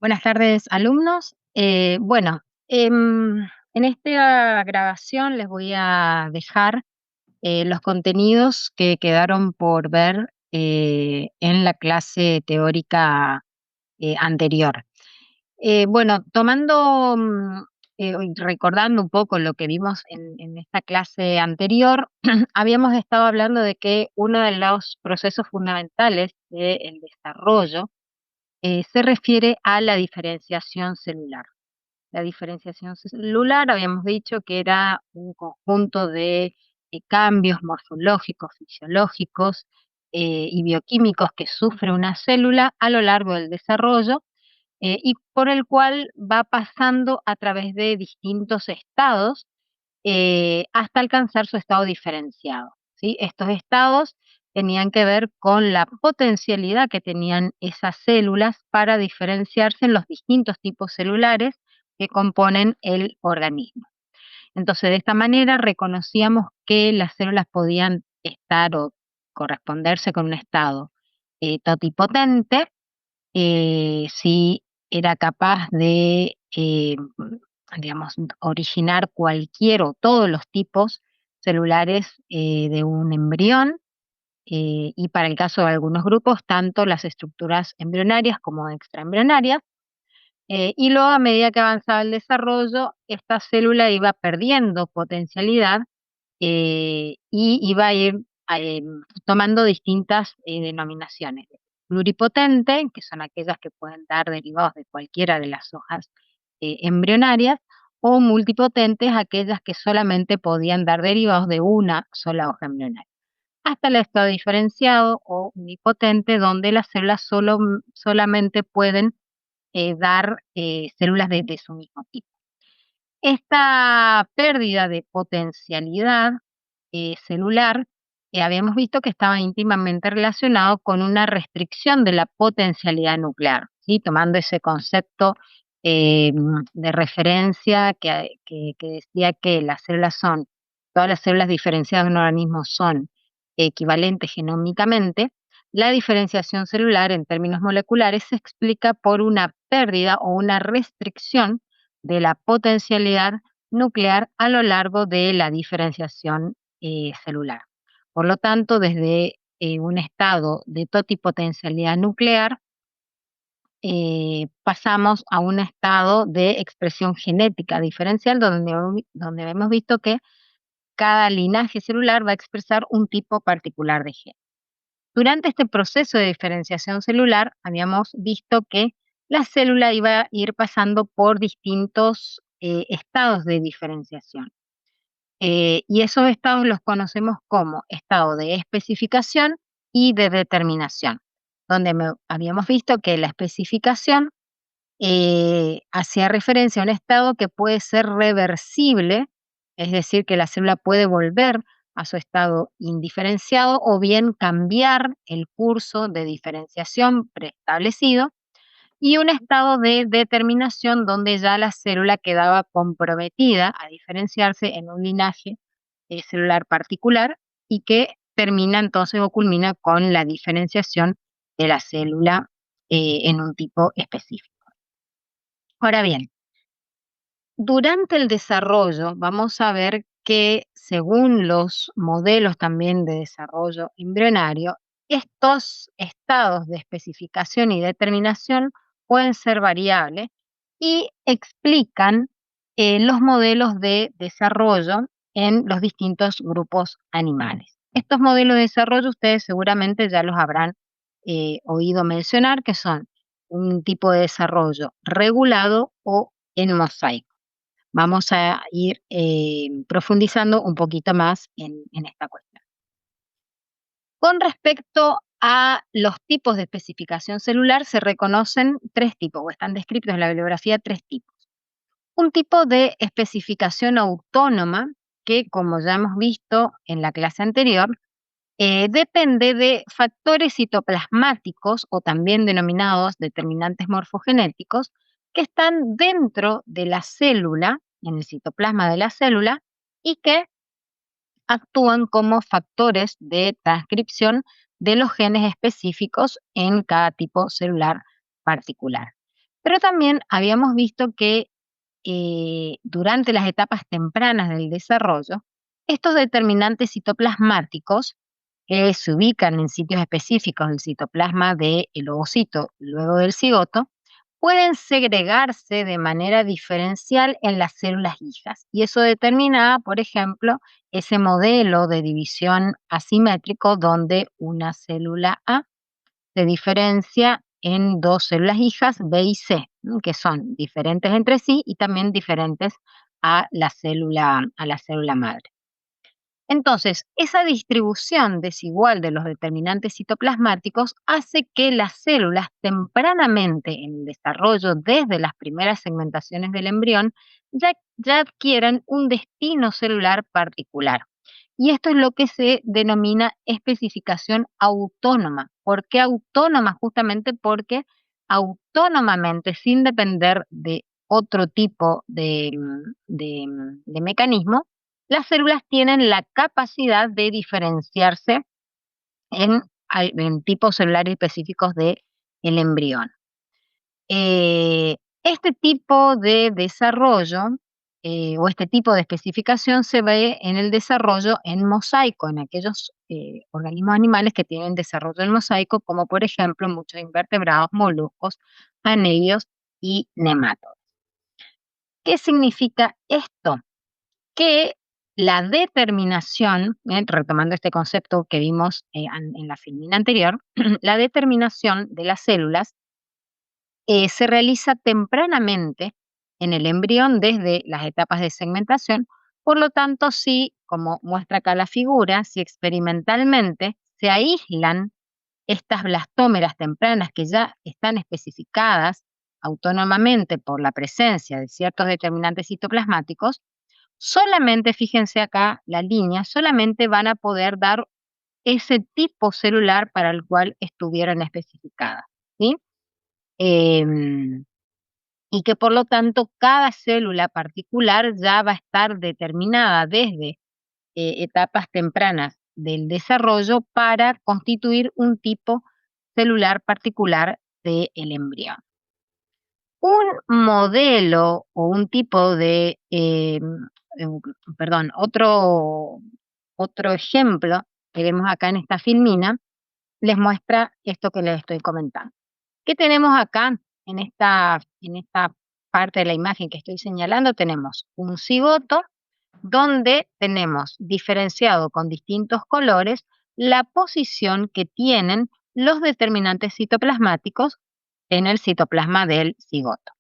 Buenas tardes, alumnos. En esta grabación les voy a dejar los contenidos que quedaron por ver en la clase teórica anterior. Tomando y recordando un poco lo que vimos en esta clase anterior, habíamos estado hablando de que uno de los procesos fundamentales del desarrollo se refiere a la diferenciación celular. La diferenciación celular habíamos dicho que era un conjunto de cambios morfológicos, fisiológicos y bioquímicos que sufre una célula a lo largo del desarrollo y por el cual va pasando a través de distintos estados hasta alcanzar su estado diferenciado, ¿sí? Estos estados tenían que ver con la potencialidad que tenían esas células para diferenciarse en los distintos tipos celulares que componen el organismo. Entonces, de esta manera reconocíamos que las células podían estar o corresponderse con un estado totipotente, si era capaz de, digamos, originar cualquier o todos los tipos celulares de un embrión, y para el caso de algunos grupos, tanto las estructuras embrionarias como extraembrionarias. Y luego, a medida que avanzaba el desarrollo, esta célula iba perdiendo potencialidad y iba a ir tomando distintas denominaciones. Pluripotente, que son aquellas que pueden dar derivados de cualquiera de las hojas embrionarias, o multipotentes, aquellas que solamente podían dar derivados de una sola hoja embrionaria. Hasta el estado diferenciado o unipotente, donde las células solamente pueden dar células de su mismo tipo. Esta pérdida de potencialidad celular, habíamos visto que estaba íntimamente relacionado con una restricción de la potencialidad nuclear, ¿sí? Tomando ese concepto de referencia que decía que todas las células diferenciadas de un organismo son equivalentes genómicamente. La diferenciación celular en términos moleculares se explica por una pérdida o una restricción de la potencialidad nuclear a lo largo de la diferenciación celular. Por lo tanto, desde un estado de totipotencialidad nuclear, pasamos a un estado de expresión genética diferencial, donde hemos visto que cada linaje celular va a expresar un tipo particular de gen. Durante este proceso de diferenciación celular, habíamos visto que la célula iba a ir pasando por distintos estados de diferenciación. Y esos estados los conocemos como estado de especificación y de determinación, donde habíamos visto que la especificación hacía referencia a un estado que puede ser reversible, es decir, que la célula puede volver a su estado indiferenciado o bien cambiar el curso de diferenciación preestablecido, y un estado de determinación donde ya la célula quedaba comprometida a diferenciarse en un linaje celular particular y que termina entonces o culmina con la diferenciación de la célula en un tipo específico. Ahora bien, durante el desarrollo vamos a ver que según los modelos también de desarrollo embrionario, estos estados de especificación y determinación pueden ser variables y explican los modelos de desarrollo en los distintos grupos animales. Estos modelos de desarrollo ustedes seguramente ya los habrán oído mencionar, que son un tipo de desarrollo regulado o en mosaico. Vamos a ir profundizando un poquito más en esta cuestión. Con respecto a los tipos de especificación celular, se reconocen tres tipos, o están descritos en la bibliografía tres tipos. Un tipo de especificación autónoma, que como ya hemos visto en la clase anterior, depende de factores citoplasmáticos o también denominados determinantes morfogenéticos que están dentro de la célula, en el citoplasma de la célula, y que actúan como factores de transcripción de los genes específicos en cada tipo celular particular. Pero también habíamos visto que durante las etapas tempranas del desarrollo, estos determinantes citoplasmáticos que se ubican en sitios específicos del citoplasma del ovocito, luego del cigoto, pueden segregarse de manera diferencial en las células hijas. Y eso determina, por ejemplo, ese modelo de división asimétrico donde una célula A se diferencia en dos células hijas B y C, que son diferentes entre sí y también diferentes a la célula madre. Entonces, esa distribución desigual de los determinantes citoplasmáticos hace que las células tempranamente en el desarrollo, desde las primeras segmentaciones del embrión, ya adquieran un destino celular particular. Y esto es lo que se denomina especificación autónoma. ¿Por qué autónoma? Justamente porque autónomamente, sin depender de otro tipo de mecanismo, las células tienen la capacidad de diferenciarse en tipos celulares específicos del embrión. Este tipo de desarrollo o este tipo de especificación se ve en el desarrollo en mosaico, en aquellos organismos animales que tienen desarrollo en mosaico, como por ejemplo muchos invertebrados, moluscos, anellos y nemátodos. ¿Qué significa esto? Que la determinación, retomando este concepto que vimos en la filmina anterior, la determinación de las células se realiza tempranamente en el embrión desde las etapas de segmentación. Por lo tanto, si, como muestra acá la figura, si experimentalmente se aíslan estas blastómeras tempranas que ya están especificadas autónomamente por la presencia de ciertos determinantes citoplasmáticos, solamente, fíjense acá la línea, solamente van a poder dar ese tipo celular para el cual estuvieron especificadas, ¿sí? Em, y que por lo tanto cada célula particular ya va a estar determinada desde etapas tempranas del desarrollo para constituir un tipo celular particular del embrión. Un modelo o un tipo de, perdón, otro ejemplo que vemos acá en esta filmina les muestra esto que les estoy comentando. ¿Qué tenemos acá en esta parte de la imagen que estoy señalando? Tenemos un cigoto donde tenemos diferenciado con distintos colores la posición que tienen los determinantes citoplasmáticos en el citoplasma del cigoto.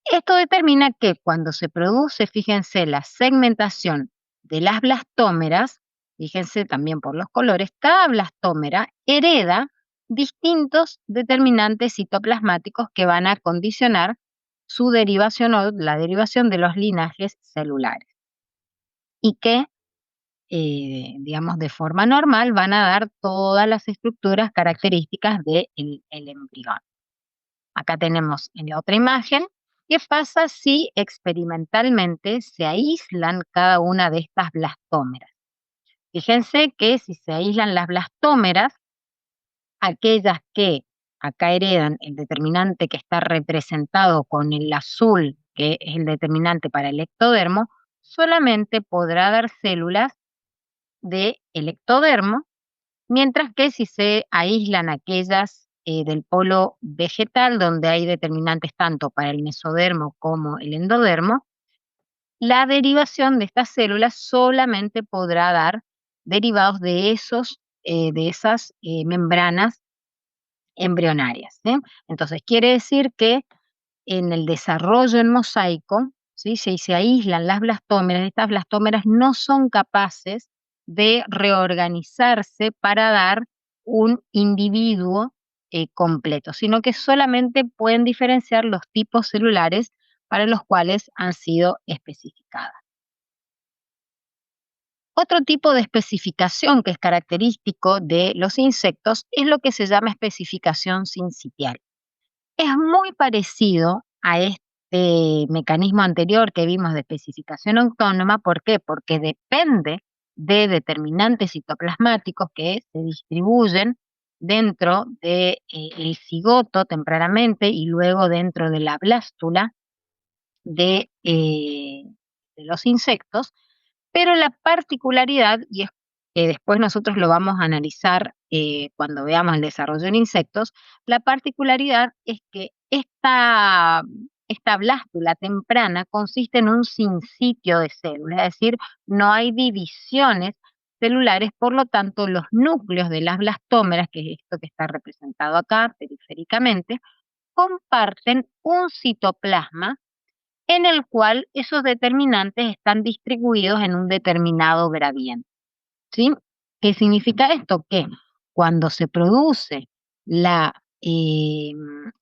Esto determina que cuando se produce, fíjense, la segmentación de las blastómeras, fíjense también por los colores, cada blastómera hereda distintos determinantes citoplasmáticos que van a condicionar su derivación o la derivación de los linajes celulares y que, digamos, de forma normal van a dar todas las estructuras características del embrión. Acá tenemos en la otra imagen, ¿qué pasa si experimentalmente se aíslan cada una de estas blastómeras? Fíjense que si se aíslan las blastómeras, aquellas que acá heredan el determinante que está representado con el azul, que es el determinante para el ectodermo, solamente podrá dar células del ectodermo, mientras que si se aíslan aquellas del polo vegetal, donde hay determinantes tanto para el mesodermo como el endodermo, la derivación de estas células solamente podrá dar derivados de esas membranas embrionarias, ¿sí? Entonces, quiere decir que en el desarrollo en mosaico, ¿sí? Si se aíslan las blastómeras, estas blastómeras no son capaces de reorganizarse para dar un individuo completo, sino que solamente pueden diferenciar los tipos celulares para los cuales han sido especificadas. Otro tipo de especificación que es característico de los insectos es lo que se llama especificación sincitial. Es muy parecido a este mecanismo anterior que vimos de especificación autónoma. ¿Por qué? Porque depende de determinantes citoplasmáticos que se distribuyen dentro de el cigoto tempranamente y luego dentro de la blástula de los insectos, pero la particularidad, y es que después nosotros lo vamos a analizar cuando veamos el desarrollo en insectos, la particularidad es que esta blástula temprana consiste en un sinsitio de células, es decir, no hay divisiones celulares, por lo tanto los núcleos de las blastómeras, que es esto que está representado acá periféricamente, comparten un citoplasma en el cual esos determinantes están distribuidos en un determinado gradiente, ¿sí? ¿Qué significa esto? Que cuando se produce la, eh,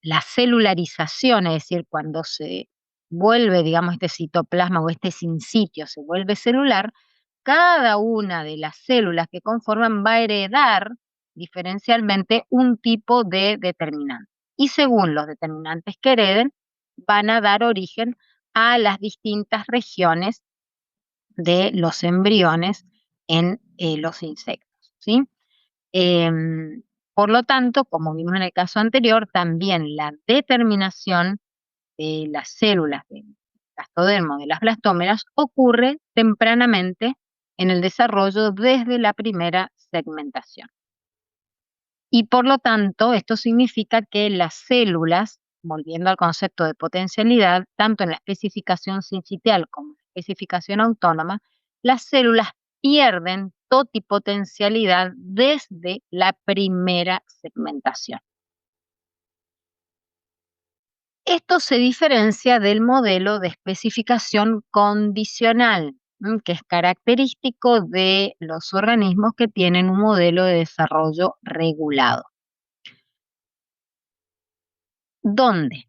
la celularización, es decir, cuando se vuelve, digamos, este citoplasma o este sinsitio se vuelve celular, cada una de las células que conforman va a heredar diferencialmente un tipo de determinante. Y según los determinantes que hereden, van a dar origen a las distintas regiones de los embriones en los insectos, ¿sí? Por lo tanto, como vimos en el caso anterior, también la determinación de las células del gastodermo de las blastómeras ocurre tempranamente en el desarrollo desde la primera segmentación. Y por lo tanto, esto significa que las células, volviendo al concepto de potencialidad, tanto en la especificación sincitial como en la especificación autónoma, las células pierden totipotencialidad desde la primera segmentación. Esto se diferencia del modelo de especificación condicional, que es característico de los organismos que tienen un modelo de desarrollo regulado, donde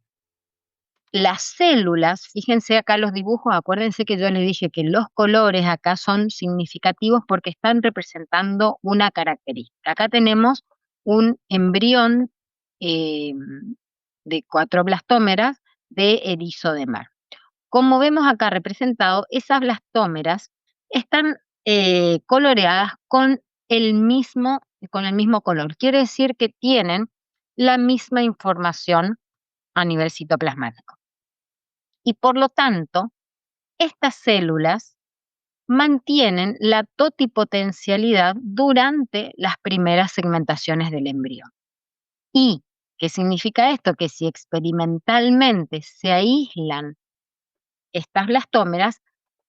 las células, fíjense acá los dibujos, acuérdense que yo les dije que los colores acá son significativos porque están representando una característica. Acá tenemos un embrión eh, de 4 blastómeras de erizo de mar. Como vemos acá representado, esas blastómeras están coloreadas con el mismo color. Quiere decir que tienen la misma información a nivel citoplasmático. Y por lo tanto, estas células mantienen la totipotencialidad durante las primeras segmentaciones del embrión. ¿Y qué significa esto? Que si experimentalmente se aíslan estas blastómeras,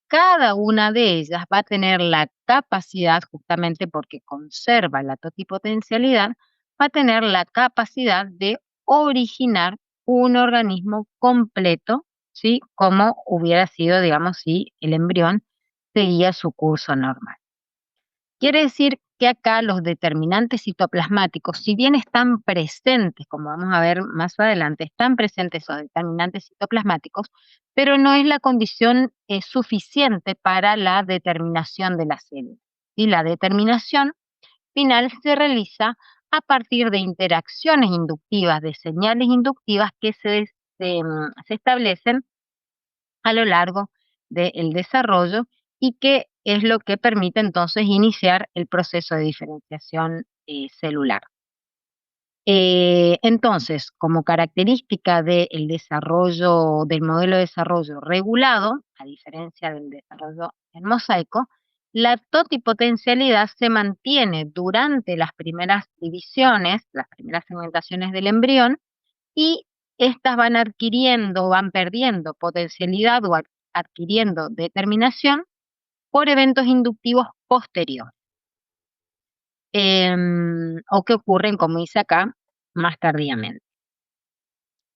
cada una de ellas va a tener la capacidad, justamente porque conserva la totipotencialidad, va a tener la capacidad de originar un organismo completo, ¿sí? Como hubiera sido, digamos, si el embrión seguía su curso normal. Quiere decir que acá los determinantes citoplasmáticos, si bien están presentes, como vamos a ver más adelante, están presentes esos determinantes citoplasmáticos, pero no es la condición suficiente para la determinación de la célula. Y la determinación final se realiza a partir de interacciones inductivas, de señales inductivas que se establecen a lo largo del desarrollo y que es lo que permite entonces iniciar el proceso de diferenciación celular. Entonces, como característica del desarrollo, del modelo de desarrollo regulado, a diferencia del desarrollo en mosaico, la totipotencialidad se mantiene durante las primeras divisiones, las primeras segmentaciones del embrión, y estas van adquiriendo, van perdiendo potencialidad o adquiriendo determinación por eventos inductivos posteriores, o que ocurren, como dice acá, más tardíamente.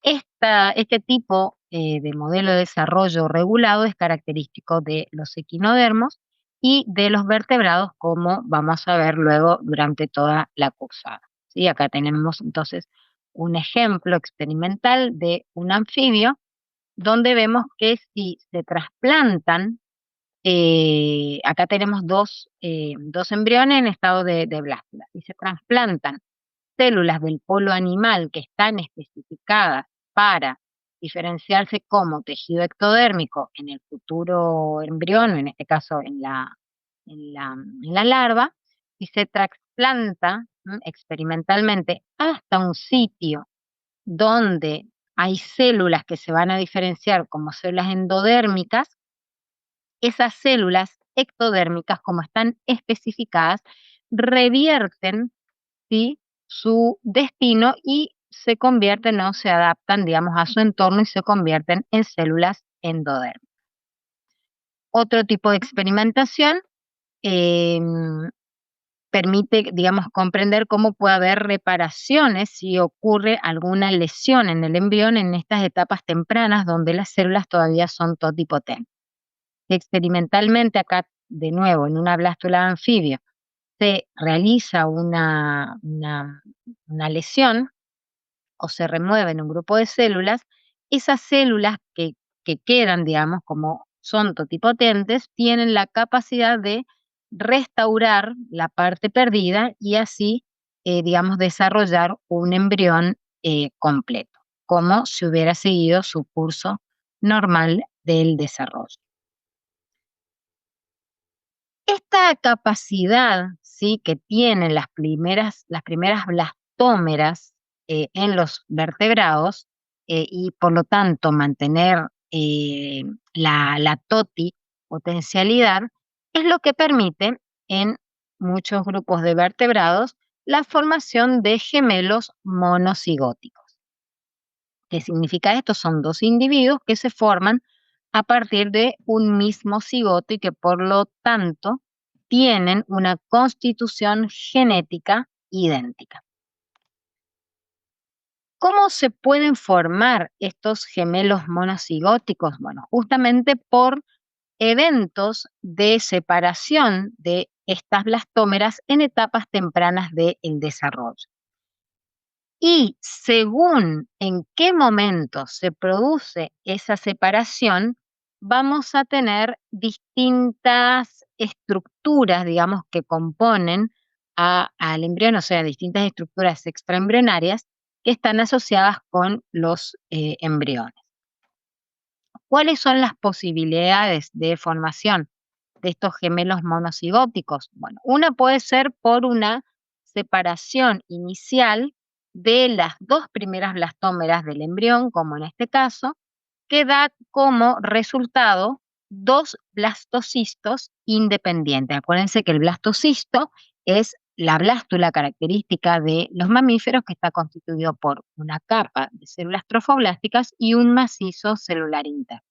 Este tipo de modelo de desarrollo regulado es característico de los equinodermos y de los vertebrados, como vamos a ver luego durante toda la cursada, ¿sí? Acá tenemos entonces un ejemplo experimental de un anfibio, donde vemos que si se trasplantan, acá tenemos dos embriones en estado de blástula, si se trasplantan células del polo animal que están especificadas para diferenciarse como tejido ectodérmico en el futuro embrión, en este caso en la larva, si se trasplanta experimentalmente hasta un sitio donde hay células que se van a diferenciar como células endodérmicas, esas células ectodérmicas, como están especificadas, revierten, ¿sí?, su destino y se convierten o se adaptan, digamos, a su entorno y se convierten en células endodérmicas. Otro tipo de experimentación em, permite, digamos, comprender cómo puede haber reparaciones si ocurre alguna lesión en el embrión en estas etapas tempranas donde las células todavía son totipotentes. Experimentalmente, acá de nuevo, en una blástula anfibio, se realiza una lesión o se remueven un grupo de células, esas células que quedan, digamos, como son totipotentes, tienen la capacidad de restaurar la parte perdida y así, digamos, desarrollar un embrión completo, como si hubiera seguido su curso normal del desarrollo. Esta capacidad, ¿sí?, que tienen las primeras blastómeras en los vertebrados y por lo tanto mantener la totipotencialidad, es lo que permite en muchos grupos de vertebrados la formación de gemelos monocigóticos. ¿Qué significa esto? Son dos individuos que se forman a partir de un mismo cigoto y que por lo tanto tienen una constitución genética idéntica. ¿Cómo se pueden formar estos gemelos monocigóticos? Bueno, justamente por eventos de separación de estas blastómeras en etapas tempranas del desarrollo. Y según en qué momento se produce esa separación, vamos a tener distintas estructuras, digamos, que componen al embrión, o sea, distintas estructuras extraembrionarias que están asociadas con los embriones. ¿Cuáles son las posibilidades de formación de estos gemelos monocigóticos? Bueno, una puede ser por una separación inicial de las dos primeras blastómeras del embrión, como en este caso, que da como resultado dos blastocistos independientes. Acuérdense que el blastocisto es la blástula característica de los mamíferos, que está constituido por una capa de células trofoblásticas y un macizo celular interno.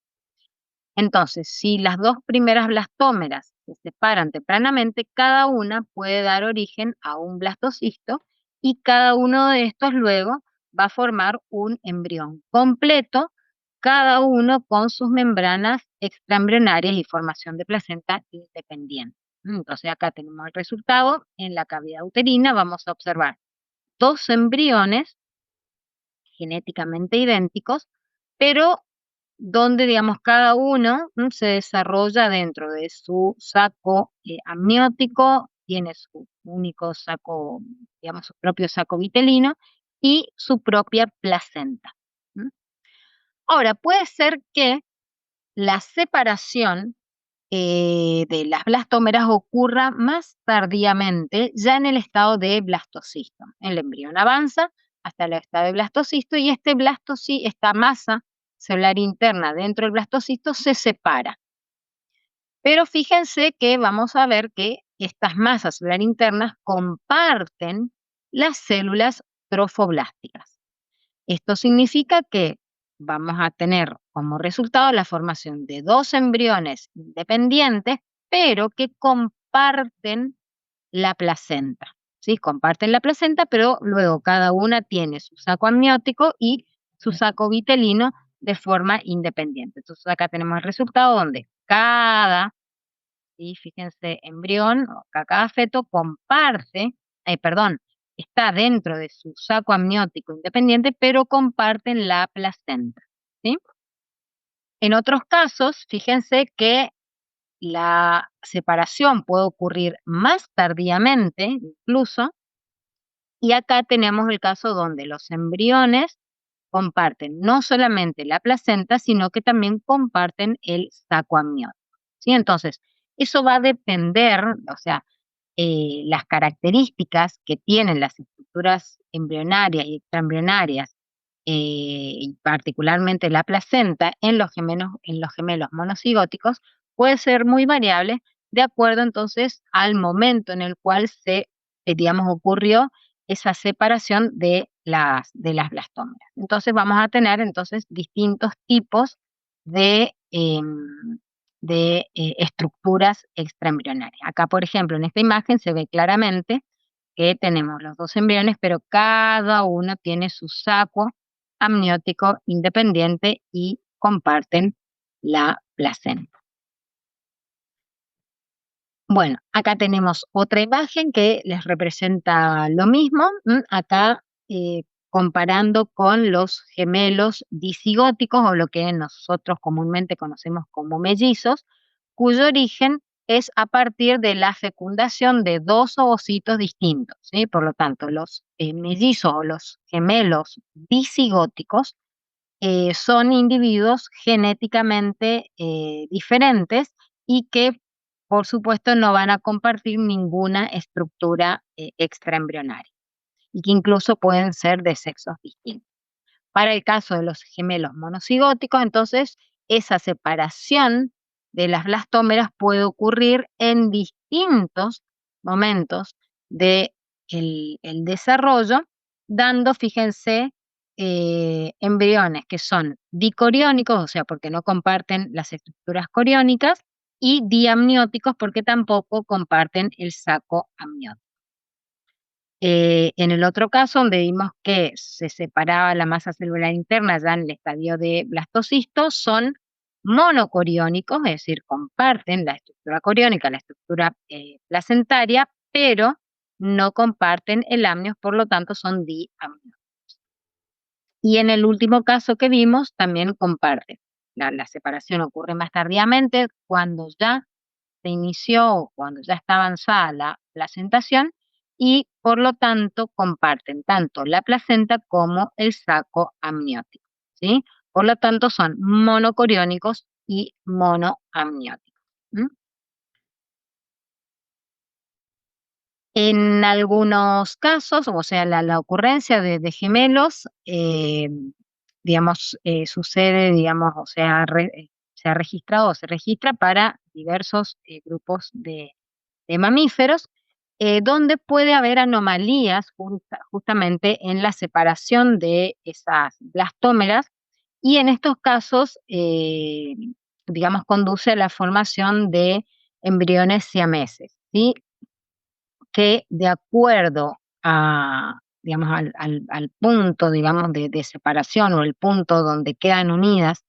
Entonces, si las dos primeras blastómeras se separan tempranamente, cada una puede dar origen a un blastocisto y cada uno de estos luego va a formar un embrión completo, cada uno con sus membranas extraembrionarias y formación de placenta independiente. Entonces, acá tenemos el resultado. En la cavidad uterina vamos a observar dos embriones genéticamente idénticos, pero donde, digamos, cada uno se desarrolla dentro de su saco amniótico, tiene su único saco, digamos, su propio saco vitelino y su propia placenta. ¿M? Ahora, puede ser que la separación de las blastómeras ocurra más tardíamente, ya en el estado de blastocisto. El embrión avanza hasta el estado de blastocisto y esta masa celular interna dentro del blastocisto se separa. Pero fíjense que vamos a ver que estas masas celular internas comparten las células trofoblásticas. Esto significa que vamos a tener como resultado la formación de dos embriones independientes, pero que comparten la placenta. ¿Sí? Comparten la placenta, pero luego cada una tiene su saco amniótico y su saco vitelino de forma independiente. Entonces acá tenemos el resultado donde cada, ¿sí?, fíjense, embrión, o cada feto comparte, perdón, está dentro de su saco amniótico independiente, pero comparten la placenta, ¿sí? En otros casos, fíjense que la separación puede ocurrir más tardíamente, incluso, y acá tenemos el caso donde los embriones comparten no solamente la placenta, sino que también comparten el saco amniótico, ¿sí? Entonces, eso va a depender, o sea, las características que tienen las estructuras embrionarias y extraembrionarias, y particularmente la placenta en los gemelos monocigóticos, puede ser muy variable de acuerdo entonces al momento en el cual digamos, ocurrió esa separación de las blastómeras. Entonces vamos a tener entonces distintos tipos de estructuras extraembrionarias. Acá, por ejemplo, en esta imagen se ve claramente que tenemos los dos embriones, pero cada uno tiene su saco amniótico independiente y comparten la placenta. Bueno, acá tenemos otra imagen que les representa lo mismo. Acá comparando con los gemelos disigóticos o lo que nosotros comúnmente conocemos como mellizos, cuyo origen es a partir de la fecundación de dos ovocitos distintos, ¿sí? Por lo tanto, los mellizos o los gemelos disigóticos son individuos genéticamente diferentes y que, por supuesto, no van a compartir ninguna estructura extraembrionaria y que incluso pueden ser de sexos distintos. Para el caso de los gemelos monocigóticos, entonces, esa separación de las blastómeras puede ocurrir en distintos momentos del el desarrollo, dando, fíjense, embriones que son dicoriónicos, o sea, porque no comparten las estructuras coriónicas, y diamnióticos porque tampoco comparten el saco amniótico. En el otro caso, donde vimos que se separaba la masa celular interna ya en el estadio de blastocisto, son monocoriónicos, es decir, comparten la estructura coriónica, la estructura placentaria, pero no comparten el amnios, por lo tanto son diamnios. Y en el último caso que vimos, también comparten. La separación ocurre más tardíamente, cuando ya se inició, cuando ya está avanzada la placentación, y por lo tanto comparten tanto la placenta como el saco amniótico, ¿sí? Por lo tanto son monocoriónicos y monoamnióticos. En algunos casos, o sea, la ocurrencia de gemelos, digamos, sucede, digamos, o sea, se ha registrado o se registra para diversos grupos de mamíferos, donde puede haber anomalías justamente en la separación de esas blastómeras, y en estos casos, digamos, conduce a la formación de embriones siameses, ¿sí? Que de acuerdo a, digamos, al punto, digamos, de separación o el punto donde quedan unidas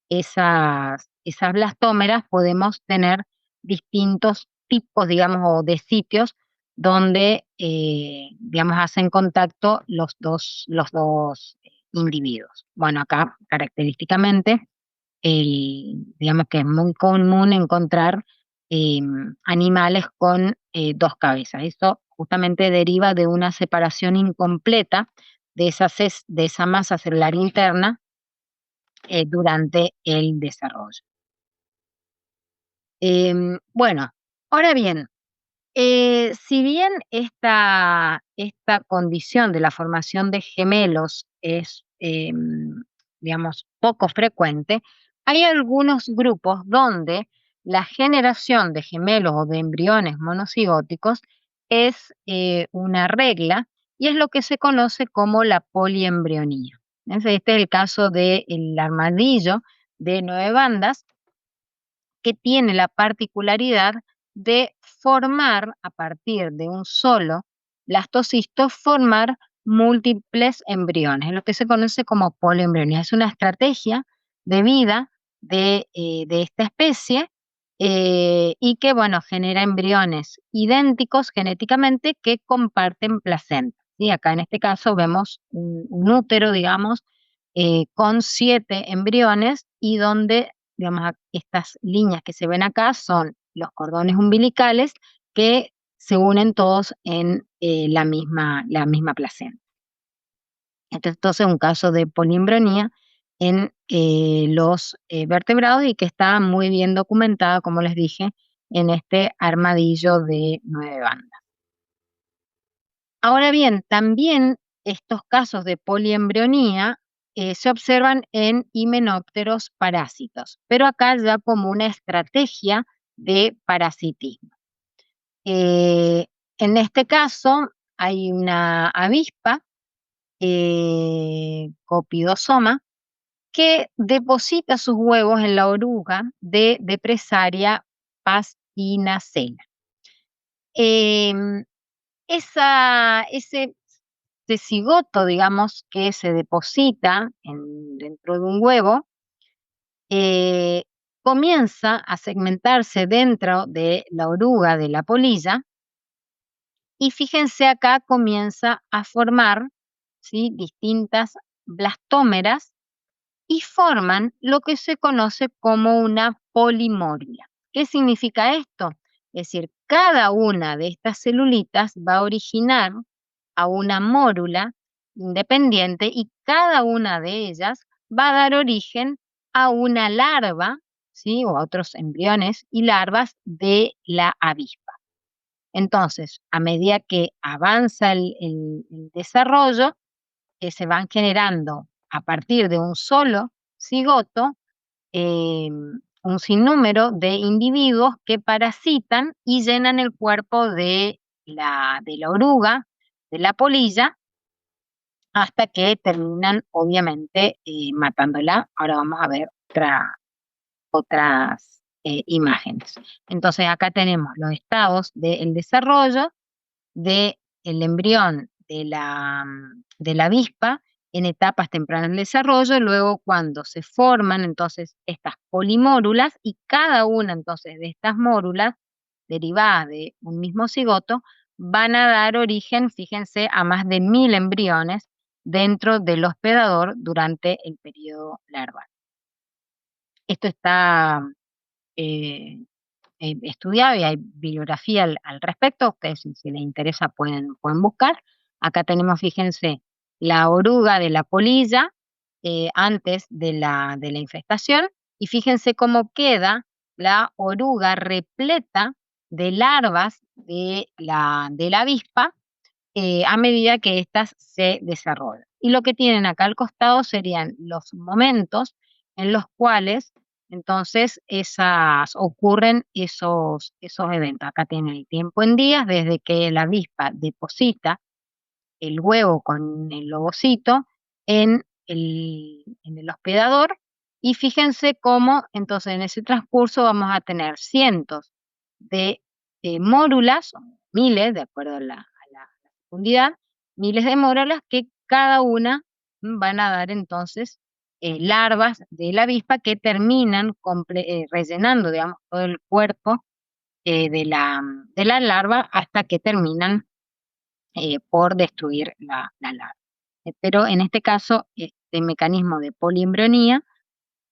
esas blastómeras, podemos tener distintos tipos, digamos, o de sitios donde, digamos, hacen contacto los dos individuos. Bueno, acá característicamente, digamos que es muy común encontrar animales con dos cabezas. Esto justamente deriva de una separación incompleta de esa masa celular interna durante el desarrollo. Bueno, ahora bien, si bien esta condición de la formación de gemelos es, digamos, poco frecuente, hay algunos grupos donde la generación de gemelos o de embriones monocigóticos es una regla y es lo que se conoce como la poliembrionía. Este es el caso del armadillo de 9 bandas, que tiene la particularidad de formar, a partir de un solo blastocisto, formar múltiples embriones, lo que se conoce como poliembrionía. Es una estrategia de vida de esta especie, y que, bueno, genera embriones idénticos genéticamente que comparten placenta, ¿sí? Acá en este caso vemos un útero, digamos, con 7 embriones, y donde, digamos, estas líneas que se ven acá son los cordones umbilicales que se unen todos en la misma placenta. Entonces, un caso de poliembrionía en los vertebrados, y que está muy bien documentada, como les dije, en este armadillo de 9 bandas. Ahora bien, también estos casos de poliembrionía se observan en himenópteros parásitos, pero acá ya como una estrategia de parasitismo. En este caso hay una avispa, Copidosoma, que deposita sus huevos en la oruga de Depresaria pastinacea. Em, ese cigoto, digamos, que se deposita dentro de un huevo, eh, comienza a segmentarse dentro de la oruga de la polilla y fíjense acá comienza a formar, ¿sí?, distintas blastómeras y forman lo que se conoce como una polimorula. ¿Qué significa esto? Es decir, cada una de estas celulitas va a originar a una mórula independiente y cada una de ellas va a dar origen a una larva, ¿sí?, o a otros embriones y larvas de la avispa. Entonces, a medida que avanza el desarrollo, se van generando a partir de un solo cigoto un sinnúmero de individuos que parasitan y llenan el cuerpo de la oruga, de la polilla, hasta que terminan obviamente matándola. Ahora vamos a ver otras imágenes. Entonces acá tenemos los estados del desarrollo del embrión de la avispa en etapas tempranas del desarrollo, luego cuando se forman entonces estas polimórulas y cada una entonces de estas mórulas derivadas de un mismo cigoto van a dar origen, fíjense, a más de 1000 embriones dentro del hospedador durante el periodo larval. Esto está eh, estudiado y hay bibliografía al respecto. Ustedes, si les interesa, pueden buscar. Acá tenemos, fíjense, la oruga de la polilla antes de la infestación y fíjense cómo queda la oruga repleta de larvas de la avispa a medida que éstas se desarrollan. Y lo que tienen acá al costado serían los momentos en los cuales entonces ocurren esos eventos. Acá tienen el tiempo en días desde que la avispa deposita el huevo con el ovocito en el hospedador y fíjense cómo entonces en ese transcurso vamos a tener cientos de mórulas, miles, de acuerdo a la profundidad, miles de mórulas que cada una van a dar entonces larvas de la avispa que terminan rellenando, digamos, todo el cuerpo de la larva hasta que terminan por destruir la larva. Pero en este caso, este mecanismo de poliembrionía,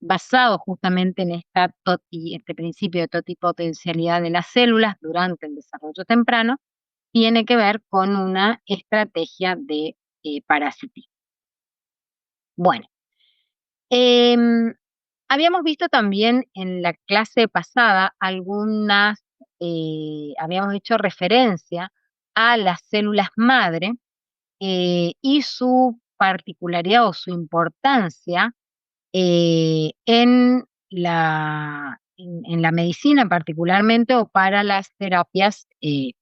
basado justamente en este principio de totipotencialidad de las células durante el desarrollo temprano, tiene que ver con una estrategia de parasitismo. Bueno, em, habíamos visto también en la clase pasada habíamos hecho referencia a las células madre y su particularidad o su importancia en la medicina particularmente o para las terapias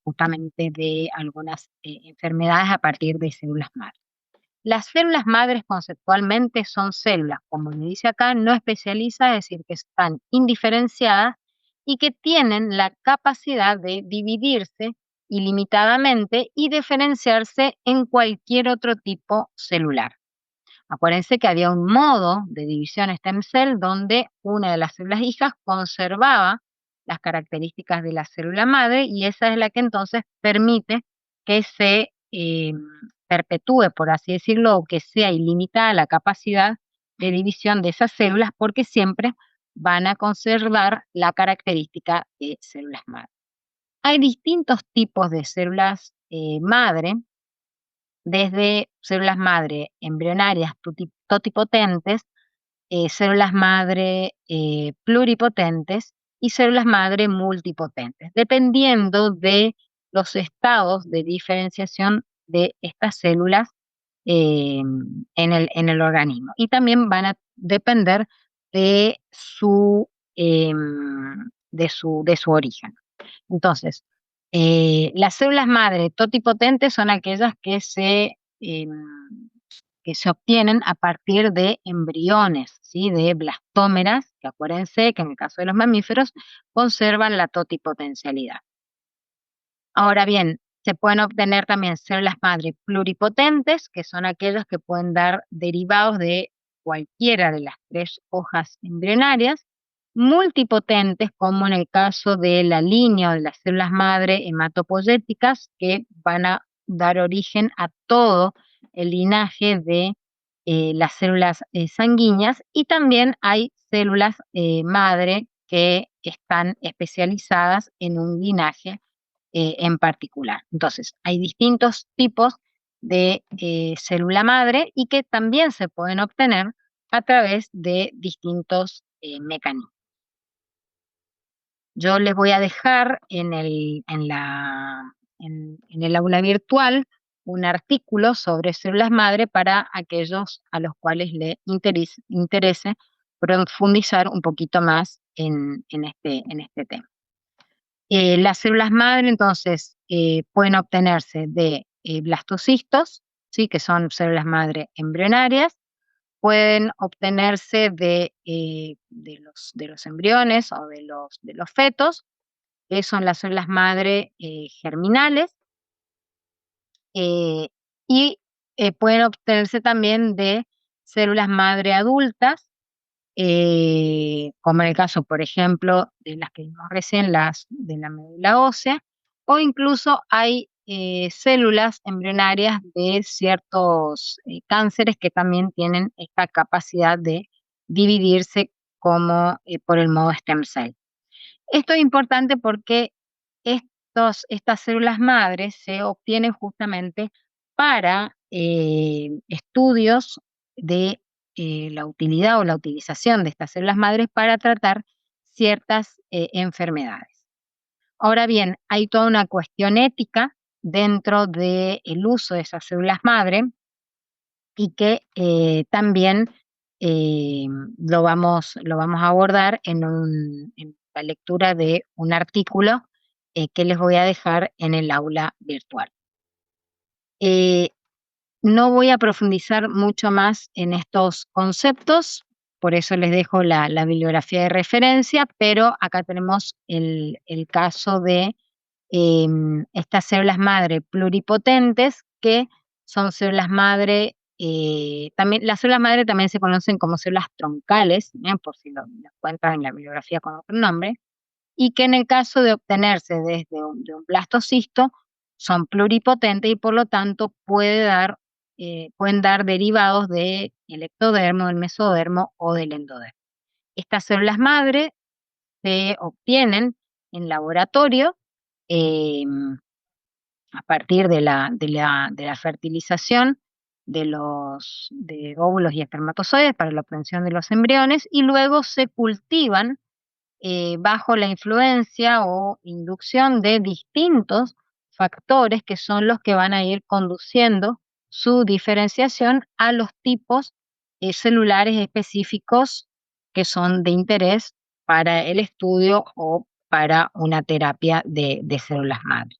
justamente de algunas enfermedades a partir de células madre. Las células madres conceptualmente son células, como le dice acá, no especializadas, es decir, que están indiferenciadas y que tienen la capacidad de dividirse ilimitadamente y diferenciarse en cualquier otro tipo celular. Acuérdense que había un modo de división stem cell donde una de las células hijas conservaba las características de la célula madre y esa es la que entonces permite que se perpetúe, por así decirlo, o que sea ilimitada la capacidad de división de esas células porque siempre van a conservar la característica de células madre. Hay distintos tipos de células madre, desde células madre embrionarias totipotentes, células madre pluripotentes y células madre multipotentes, dependiendo de los estados de diferenciación de estas células en el organismo. Y también van a depender de de su origen. Entonces, las células madre totipotentes son aquellas que se obtienen a partir de embriones, ¿sí? De blastómeras, que acuérdense que en el caso de los mamíferos conservan la totipotencialidad. Ahora bien, se pueden obtener también células madre pluripotentes, que son aquellas que pueden dar derivados de cualquiera de las tres hojas embrionarias, multipotentes, como en el caso de la línea o de las células madre hematopoyéticas, que van a dar origen a todo el linaje de las células sanguíneas, y también hay células madre que están especializadas en un linaje en particular. Entonces, hay distintos tipos de célula madre y que también se pueden obtener a través de distintos mecanismos. Yo les voy a dejar en el aula virtual un artículo sobre células madre para aquellos a los cuales les interese profundizar un poquito más en este tema. Las células madre, entonces, pueden obtenerse de blastocistos, ¿sí? Que son células madre embrionarias, pueden obtenerse de los embriones o de los fetos, que son las células madre germinales, eh, y pueden obtenerse también de células madre adultas, como en el caso, por ejemplo, de las que vimos recién, las de la médula ósea, o incluso hay células embrionarias de ciertos cánceres que también tienen esta capacidad de dividirse como por el modo stem cell. Esto es importante porque estas células madres se obtienen justamente para estudios de la utilidad o la utilización de estas células madres para tratar ciertas enfermedades. Ahora bien, hay toda una cuestión ética dentro del uso de esas células madre y que también eh, lo vamos a abordar en la lectura de un artículo que les voy a dejar en el aula virtual. Eh, no voy a profundizar mucho más en estos conceptos, por eso les dejo la bibliografía de referencia, pero acá tenemos el caso de estas células madre pluripotentes, que son células madre, también, las células madre también se conocen como células troncales, por si lo encuentran en la bibliografía con otro nombre, y que en el caso de obtenerse desde de un blastocisto son pluripotentes y por lo tanto pueden dar derivados del ectodermo, del mesodermo o del endodermo. Estas células madre se obtienen en laboratorio eh, a partir de la fertilización de óvulos y espermatozoides para la obtención de los embriones, y luego se cultivan bajo la influencia o inducción de distintos factores que son los que van a ir conduciendo su diferenciación a los tipos celulares específicos que son de interés para el estudio o para una terapia de células madre.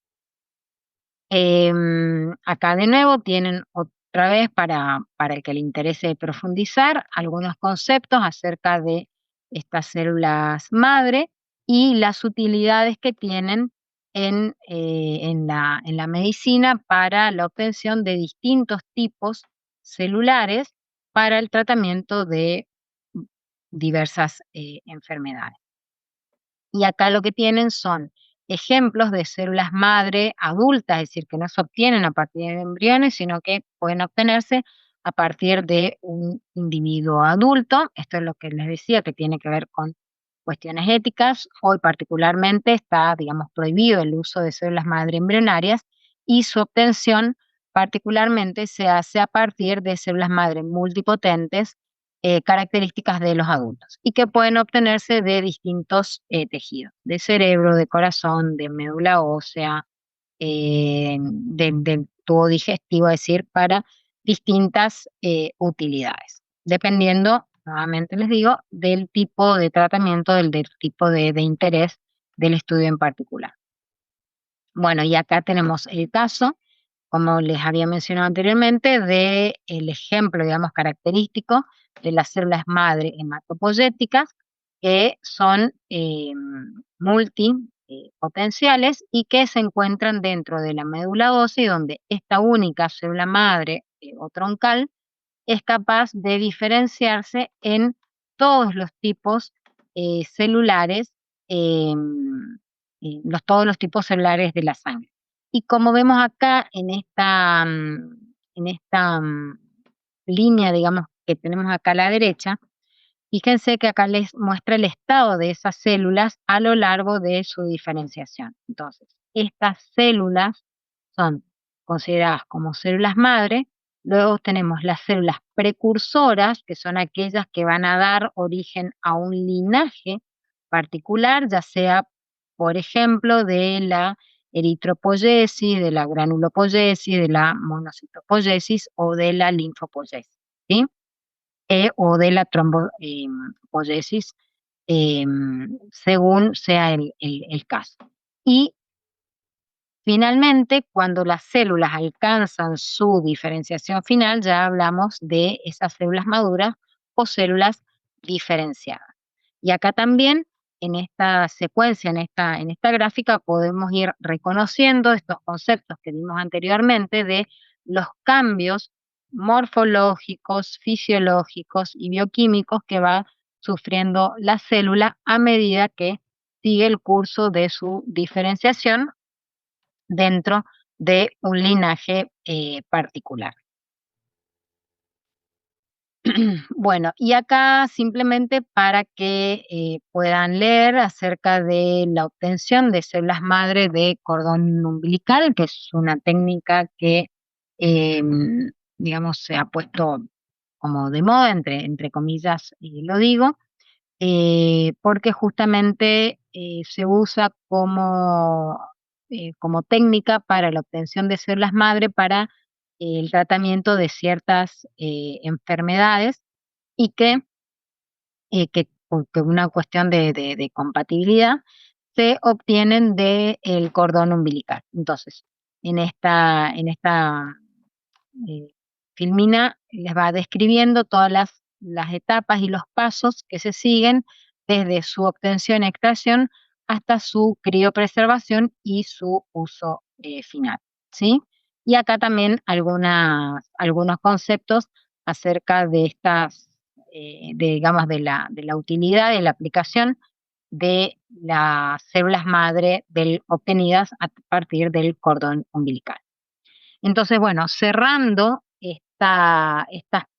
Acá de nuevo tienen otra vez para el que le interese profundizar algunos conceptos acerca de estas células madre y las utilidades que tienen en la medicina para la obtención de distintos tipos celulares para el tratamiento de diversas enfermedades. Y acá lo que tienen son ejemplos de células madre adultas, es decir, que no se obtienen a partir de embriones, sino que pueden obtenerse a partir de un individuo adulto. Esto es lo que les decía, que tiene que ver con cuestiones éticas. Hoy particularmente está, digamos, prohibido el uso de células madre embrionarias y su obtención particularmente se hace a partir de células madre multipotentes, características de los adultos y que pueden obtenerse de distintos tejidos, de cerebro, de corazón, de médula ósea, del tubo digestivo, es decir, para distintas utilidades, dependiendo, nuevamente les digo, del tipo de tratamiento, del tipo de interés del estudio en particular. Bueno, y acá tenemos el caso, como les había mencionado anteriormente, de el ejemplo, digamos, característico de las células madre hematopoyéticas, que son multipotenciales y que se encuentran dentro de la médula ósea, y donde esta única célula madre o troncal es capaz de diferenciarse en todos los tipos celulares, todos los tipos celulares de la sangre. Y como vemos acá en esta línea, digamos, que tenemos acá a la derecha, fíjense que acá les muestra el estado de esas células a lo largo de su diferenciación. Entonces, estas células son consideradas como células madre. Luego tenemos las células precursoras, que son aquellas que van a dar origen a un linaje particular, ya sea, por ejemplo, de la eritropoyesis, de la granulopoyesis, de la monocitopoyesis o de la linfopoyesis, ¿sí? O de la trombopoyesis, según sea el caso. Y finalmente, cuando las células alcanzan su diferenciación final, ya hablamos de esas células maduras o células diferenciadas. Y acá también, en esta secuencia, en esta gráfica, podemos ir reconociendo estos conceptos que vimos anteriormente de los cambios morfológicos, fisiológicos y bioquímicos que va sufriendo la célula a medida que sigue el curso de su diferenciación dentro de un linaje particular. Bueno, y acá simplemente para que puedan leer acerca de la obtención de células madre de cordón umbilical, que es una técnica que, digamos, se ha puesto como de moda, entre comillas, y lo digo, porque justamente se usa como técnica para la obtención de células madre para el tratamiento de ciertas enfermedades, y que por una cuestión de compatibilidad se obtienen del cordón umbilical. Entonces, en esta filmina les va describiendo todas las etapas y los pasos que se siguen desde su obtención y extracción hasta su criopreservación y su uso final, ¿sí? Y acá también algunos conceptos acerca de digamos, de la utilidad, de la aplicación de las células madre obtenidas a partir del cordón umbilical. Entonces, bueno, cerrando estas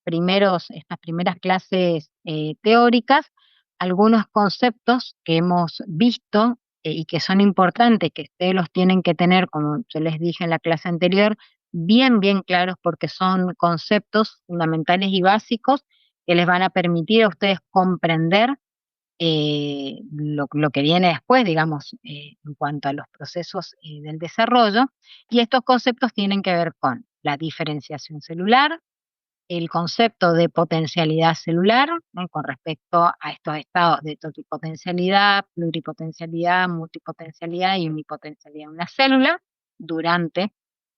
primeras clases teóricas, algunos conceptos que hemos visto y que son importantes, que ustedes los tienen que tener, como yo les dije en la clase anterior, bien, bien claros, porque son conceptos fundamentales y básicos que les van a permitir a ustedes comprender lo que viene después, digamos, en cuanto a los procesos del desarrollo. Y estos conceptos tienen que ver con la diferenciación celular, el concepto de potencialidad celular, ¿no?, con respecto a estos estados de totipotencialidad, pluripotencialidad, multipotencialidad y unipotencialidad de una célula durante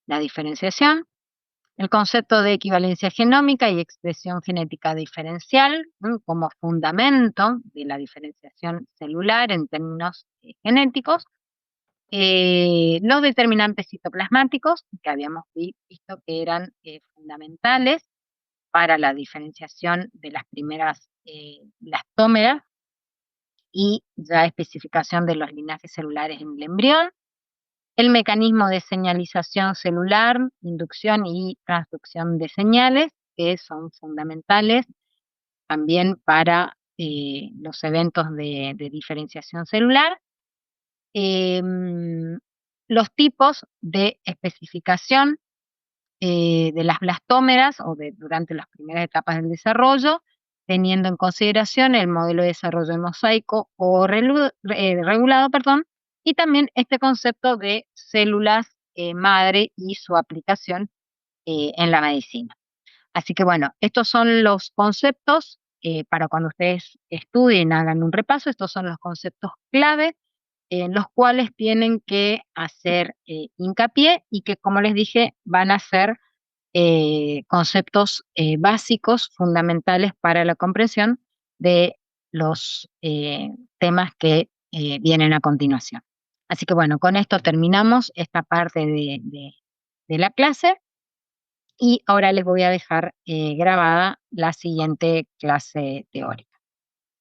la diferenciación. El concepto de equivalencia genómica y expresión genética diferencial, como fundamento de la diferenciación celular en términos genéticos. Los determinantes citoplasmáticos, que habíamos visto que eran fundamentales para la diferenciación de las primeras blastómeras y ya especificación de los linajes celulares en el embrión. El mecanismo de señalización celular, inducción y transducción de señales, que son fundamentales también para los eventos de diferenciación celular. Los tipos de especificación de las blastómeras durante las primeras etapas del desarrollo, teniendo en consideración el modelo de desarrollo mosaico o regulado, y también este concepto de células madre y su aplicación en la medicina. Así que bueno, estos son los conceptos para cuando ustedes estudien, hagan un repaso, estos son los conceptos clave en los cuales tienen que hacer hincapié y que, como les dije, van a ser conceptos básicos, fundamentales para la comprensión de los temas que vienen a continuación. Así que bueno, con esto terminamos esta parte de la clase y ahora les voy a dejar grabada la siguiente clase teórica.